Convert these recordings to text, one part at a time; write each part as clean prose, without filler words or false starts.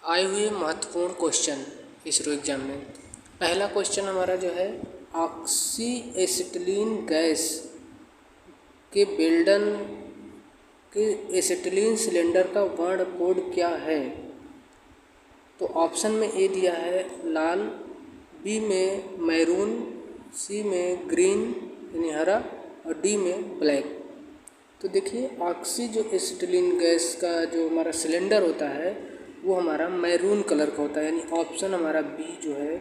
आए हुए महत्वपूर्ण क्वेश्चन इसरो एग्जाम में। पहला क्वेश्चन हमारा जो है, ऑक्सी एसिटिलीन गैस के बेल्डन के एसिटिलीन सिलेंडर का वर्ण कोड क्या है? तो ऑप्शन में ए दिया है लाल, बी में मैरून, सी में ग्रीन यानी हरा और डी में ब्लैक। तो देखिए, ऑक्सी जो एसिटिलीन गैस का जो हमारा सिलेंडर होता है वो हमारा मैरून कलर का होता है, यानी ऑप्शन हमारा बी जो है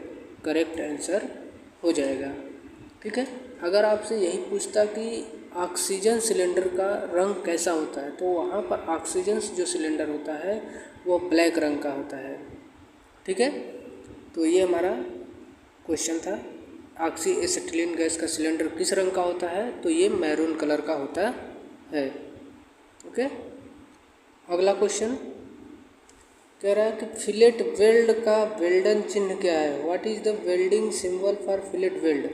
करेक्ट आंसर हो जाएगा। ठीक है। अगर आपसे यही पूछता कि ऑक्सीजन सिलेंडर का रंग कैसा होता है, तो वहाँ पर ऑक्सीजन जो सिलेंडर होता है वो ब्लैक रंग का होता है। ठीक है। तो ये हमारा क्वेश्चन था, ऑक्सी एसिटिलीन गैस का सिलेंडर किस रंग का होता है? तो ये मैरून कलर का होता है। ओके। अगला क्वेश्चन कह रहा है कि फिलेट वेल्ड का वेल्डन चिन्ह क्या है? What is the welding symbol for fillet weld?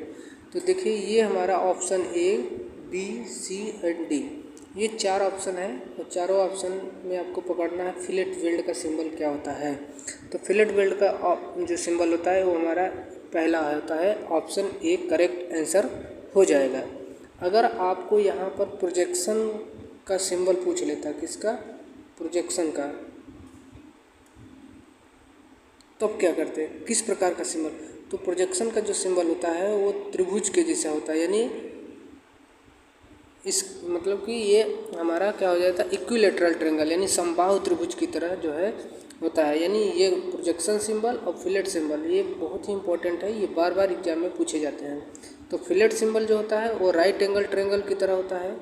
तो देखिए, ये हमारा option A, B, C and D, ये चार ऑप्शन है और चारों ऑप्शन में आपको पकड़ना है फिलेट वेल्ड का सिंबल क्या होता है। तो फिलेट वेल्ड का जो सिंबल होता है वो हमारा पहला होता है, ऑप्शन ए करेक्ट आंसर हो जाएगा। अगर आपको यहाँ पर प्रोजेक्शन का सिंबल पूछ लेता, किसका? प्रोजेक्शन का, तो अब क्या करते हैं, किस प्रकार का सिंबल? तो प्रोजेक्शन का जो सिंबल होता है वो त्रिभुज के जैसा होता है, यानी इस मतलब कि ये हमारा क्या हो जाता है, इक्विलेटरल ट्रायंगल यानी समबाहु त्रिभुज की तरह जो है होता है। यानी ये प्रोजेक्शन सिंबल और फिलेट सिंबल ये बहुत ही इंपॉर्टेंट है, ये बार बार एग्जाम में पूछे जाते हैं। तो फिलेट सिंबल जो होता है वो राइट एंगल ट्रायंगल की तरह होता है,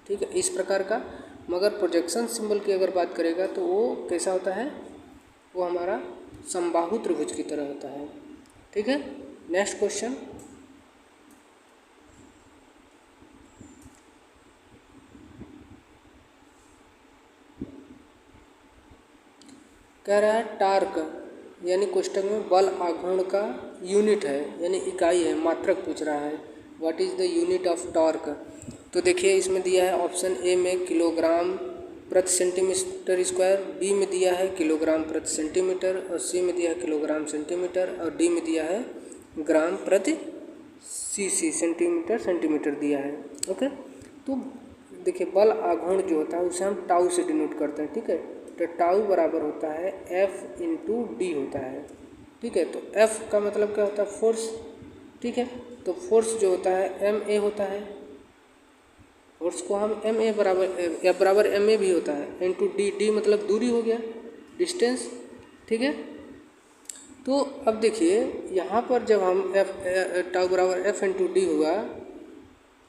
ठीक है, इस प्रकार का। मगर प्रोजेक्शन सिंबल की अगर बात करेगा तो वो कैसा होता है, वो हमारा समबाहु त्रिभुज की तरह होता है। ठीक है। नेक्स्ट क्वेश्चन कह रहा है टार्क यानी कोष्टक में बल आघूर्ण का यूनिट है, यानी इकाई है, मात्रक पूछ रहा है। What is the unit of torque? तो देखिए, इसमें दिया है ऑप्शन ए में किलोग्राम प्रति सेंटीमीटर स्क्वायर, बी में दिया है किलोग्राम प्रति सेंटीमीटर और सी में दिया है किलोग्राम सेंटीमीटर और डी में दिया है ग्राम प्रति सीसी सेंटीमीटर दिया है। ओके। तो देखिए, बल आघूर्ण जो होता है उसे हम टाउ से डिनोट करते हैं। ठीक है। तो टाउ बराबर होता है एफ इंटू डी होता है। ठीक है। तो एफ का मतलब क्या होता है? फोर्स। ठीक है। तो फोर्स जो होता है एम ए होता है, फोर्स को हम एम ए बराबर एम ए भी होता है इंटू डी, डी मतलब दूरी हो गया, डिस्टेंस। ठीक है। तो अब देखिए, यहाँ पर जब हम टाउ बराबर एफ इंटू डी हुआ,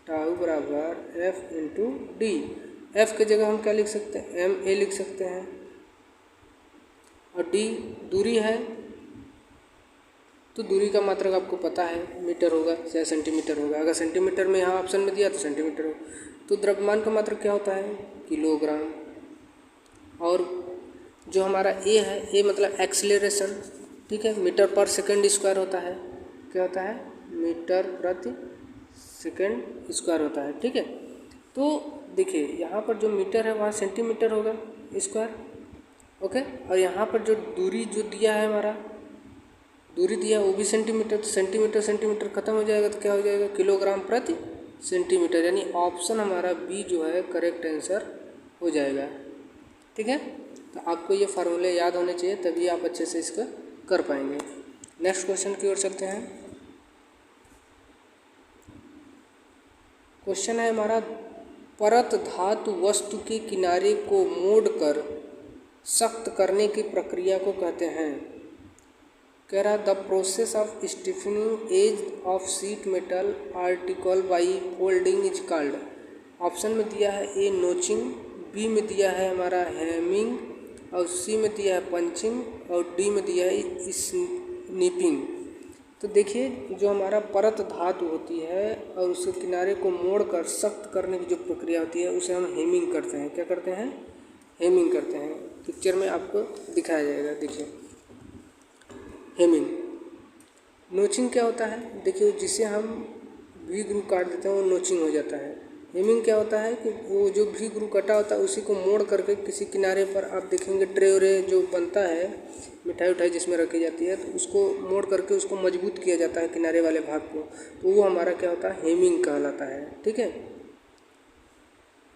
टाउ बराबर एफ इंटू डी, एफ की जगह हम क्या लिख सकते हैं? एम ए लिख सकते हैं और डी दूरी है, तो दूरी का मात्रक आपको पता है, मीटर होगा या सेंटीमीटर होगा। अगर सेंटीमीटर में यहाँ ऑप्शन में दिया तो सेंटीमीटर होगा। तो द्रव्यमान का मात्रक क्या होता है? किलोग्राम। और जो हमारा ए है, ए मतलब एक्सीलरेशन, ठीक है, मीटर पर सेकंड स्क्वायर होता है। क्या होता है? मीटर प्रति सेकंड स्क्वायर होता है। ठीक है। तो देखिए, यहाँ पर जो मीटर है वहाँ सेंटीमीटर होगा स्क्वायर। ओके। और यहाँ पर जो दूरी जो दिया है, हमारा दूरी दिया है वो भी सेंटीमीटर, तो सेंटीमीटर खत्म हो जाएगा तो क्या हो जाएगा? किलोग्राम प्रति सेंटीमीटर, यानी ऑप्शन हमारा बी जो है करेक्ट आंसर हो जाएगा। ठीक है। तो आपको ये फार्मूले याद होने चाहिए, तभी आप अच्छे से इसको कर पाएंगे। नेक्स्ट क्वेश्चन की ओर चलते हैं। क्वेश्चन है हमारा, परत धातु वस्तु के किनारे को मोड़कर सख्त करने की प्रक्रिया को कहते हैं। कह रहा the process of stiffening edge of sheet metal article by folding is called. Option में दिया है ए नोचिंग, बी में दिया है हमारा हैमिंग और सी में दिया है पंचिंग और डी में दिया है स्निपिंग। तो देखिए, जो हमारा परत धातु होती है और उसके किनारे को मोड़कर सख्त करने की जो प्रक्रिया होती है उसे हम हेमिंग करते हैं। क्या करते हैं? हेमिंग करते हैं। पिक्चर में आपको दिखाया जाएगा, देखिए हेमिंग। नोचिंग क्या होता है? देखिए, जिसे हम वी ग्रुप काट देते हैं वो नोचिंग हो जाता है। हेमिंग क्या होता है कि वो जो भी ग्रू कटा होता है उसी को मोड़ करके किसी किनारे पर आप देखेंगे ट्रे व्रे जो बनता है मिठाई उठाई जिसमें रखी जाती है, तो उसको मोड़ करके उसको मजबूत किया जाता है किनारे वाले भाग को, तो वो हमारा क्या होता है, हेमिंग कहलाता है। ठीक है,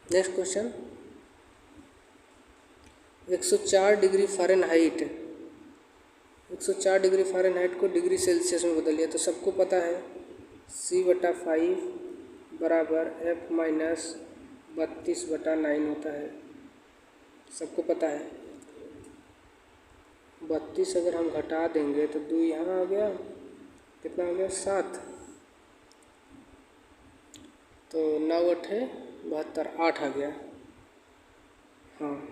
next question. 104 degree Fahrenheit, 104 degree Fahrenheit को डिग्री सेल्सियस में बदल लिया, तो सबको पता है C/5 बराबर F-32/9 होता है, सबको पता है। 32 अगर हम घटा देंगे तो 2 यहाँ आ गया, कितना हो गया 7, तो 9 अठे 72, 8 आ गया। हाँ,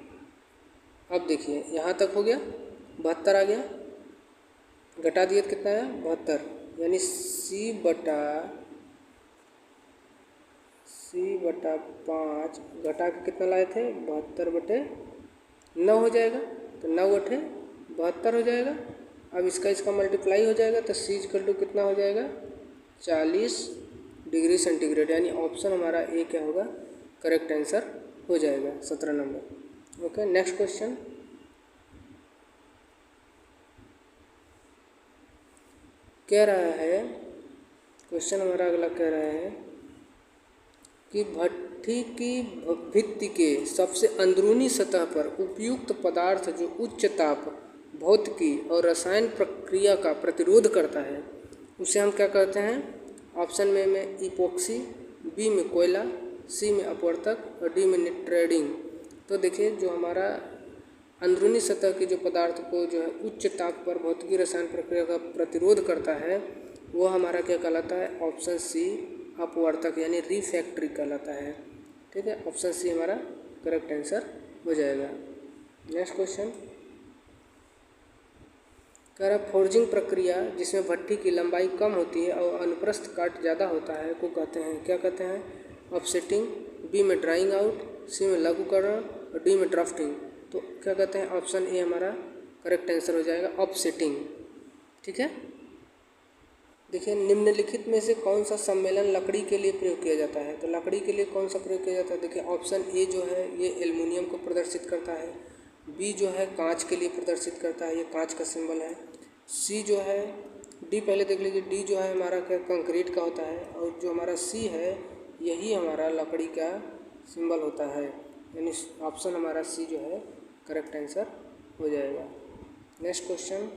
अब देखिए यहाँ तक हो गया 72 आ गया, घटा दिए तो कितना आया 72, यानी C/5 घटा के कितना लाए थे 72/9 हो जाएगा, तो 9 अठे 72 हो जाएगा। अब इसका मल्टीप्लाई हो जाएगा तो C = कितना हो जाएगा 40 डिग्री सेंटीग्रेड, यानी ऑप्शन हमारा ए क्या होगा, करेक्ट आंसर हो जाएगा 17 नंबर। Okay, next question. कह रहा है, क्वेश्चन हमारा अगला कह रहा है कि भट्ठी की भित्ति के सबसे अंदरूनी सतह पर उपयुक्त पदार्थ जो उच्च ताप, भौतिकी और रसायन प्रक्रिया का प्रतिरोध करता है उसे हम क्या कहते हैं। ऑप्शन में इपोक्सी, बी में कोयला, सी में अपवर्तक और डी में निट्रेडिंग। तो देखिए जो हमारा अंदरूनी सतह के जो पदार्थ को जो है उच्च ताप पर भौतिकी रसायन प्रक्रिया का प्रतिरोध करता है वो हमारा क्या कहलाता है, ऑप्शन सी अपवर्तक यानी रिफैक्ट्री कहलाता है। ठीक है, ऑप्शन सी हमारा करेक्ट आंसर हो जाएगा। नेक्स्ट क्वेश्चन कह रहा फोर्जिंग प्रक्रिया जिसमें भट्ठी की लंबाई कम होती है और अनुप्रस्थ काट ज़्यादा होता है को कहते हैं, क्या कहते हैं, ऑफसेटिंग, बी में ड्राइंग आउट, सी में लघुकरण और डी में ड्राफ्टिंग। तो क्या कहते हैं, ऑप्शन ए हमारा करेक्ट आंसर हो जाएगा, ऑफसेटिंग। ठीक है, देखिए निम्नलिखित में से कौन सा सम्मेलन लकड़ी के लिए प्रयोग किया जाता है, तो लकड़ी के लिए कौन सा प्रयोग किया जाता है। देखिए ऑप्शन ए जो है ये एल्युमिनियम को प्रदर्शित करता है, बी जो है कांच के लिए प्रदर्शित करता है, ये कांच का सिंबल है, सी जो है, डी पहले देख लीजिए, डी जो है हमारा क्या कंक्रीट का होता है, और जो हमारा सी है यही हमारा लकड़ी का सिंबल होता है, यानी ऑप्शन हमारा सी जो है करेक्ट आंसर हो जाएगा। नेक्स्ट क्वेश्चन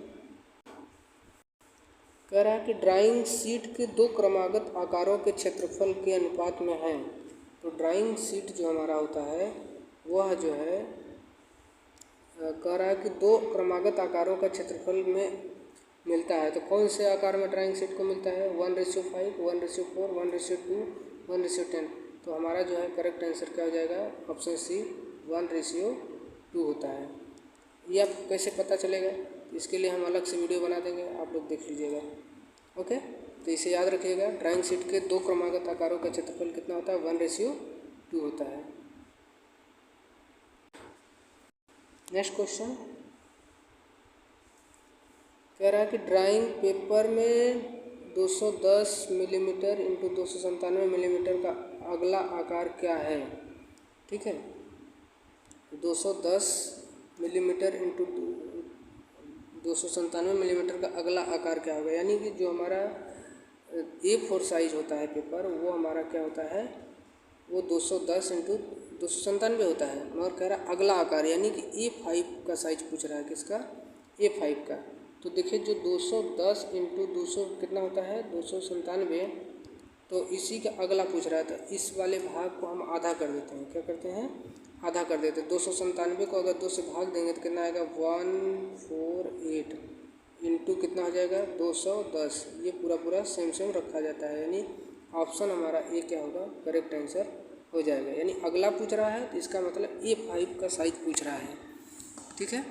कह रहा है कि ड्राइंग शीट के 2 क्रमागत आकारों के क्षेत्रफल के अनुपात में है। तो ड्राइंग शीट जो हमारा होता है वह जो है कह रहा है कि 2 क्रमागत आकारों का क्षेत्रफल में मिलता है। तो कौन से आकार में ड्राइंग शीट को मिलता है, 1:5, 1:4, 1:2, 1:10। तो हमारा जो है करेक्ट आंसर क्या हो जाएगा, ऑप्शन सी 1:2 होता है। ये आपको कैसे पता चलेगा, इसके लिए हम अलग से वीडियो बना देंगे, आप लोग देख लीजिएगा। ओके, तो इसे याद रखिएगा, ड्राइंग शीट के 2 क्रमागत आकारों का क्षेत्रफल कितना होता है, 1:2 होता है। नेक्स्ट क्वेश्चन कह रहा है कि ड्राइंग पेपर में 210 मिलीमीटर इंटू 297 मिलीमीटर का अगला आकार क्या है। ठीक है, 210 मिलीमीटर इंटू 297 मिलीमीटर का अगला आकार क्या होगा, यानी कि जो हमारा A4 साइज होता है पेपर वो हमारा क्या होता है, वो 210 इंटू 297 होता है, मगर कह रहा अगला आकार यानी कि A5 का साइज पूछ रहा है, किसका, A5 का। तो देखिए जो 210 इंटू 200 कितना होता है 297, तो इसी का अगला पूछ रहा है, तो इस वाले भाग को हम आधा कर देते हैं, क्या करते हैं, आधा कर देते हैं। 297 को अगर 2 से भाग देंगे तो कितना आएगा 148 इंटू कितना हो जाएगा 210। ये पूरा सेम रखा जाता है, यानी ऑप्शन हमारा ए क्या होगा, करेक्ट आंसर हो जाएगा। यानी अगला पूछ रहा है तो इसका मतलब A5 का साइज पूछ रहा है। ठीक है।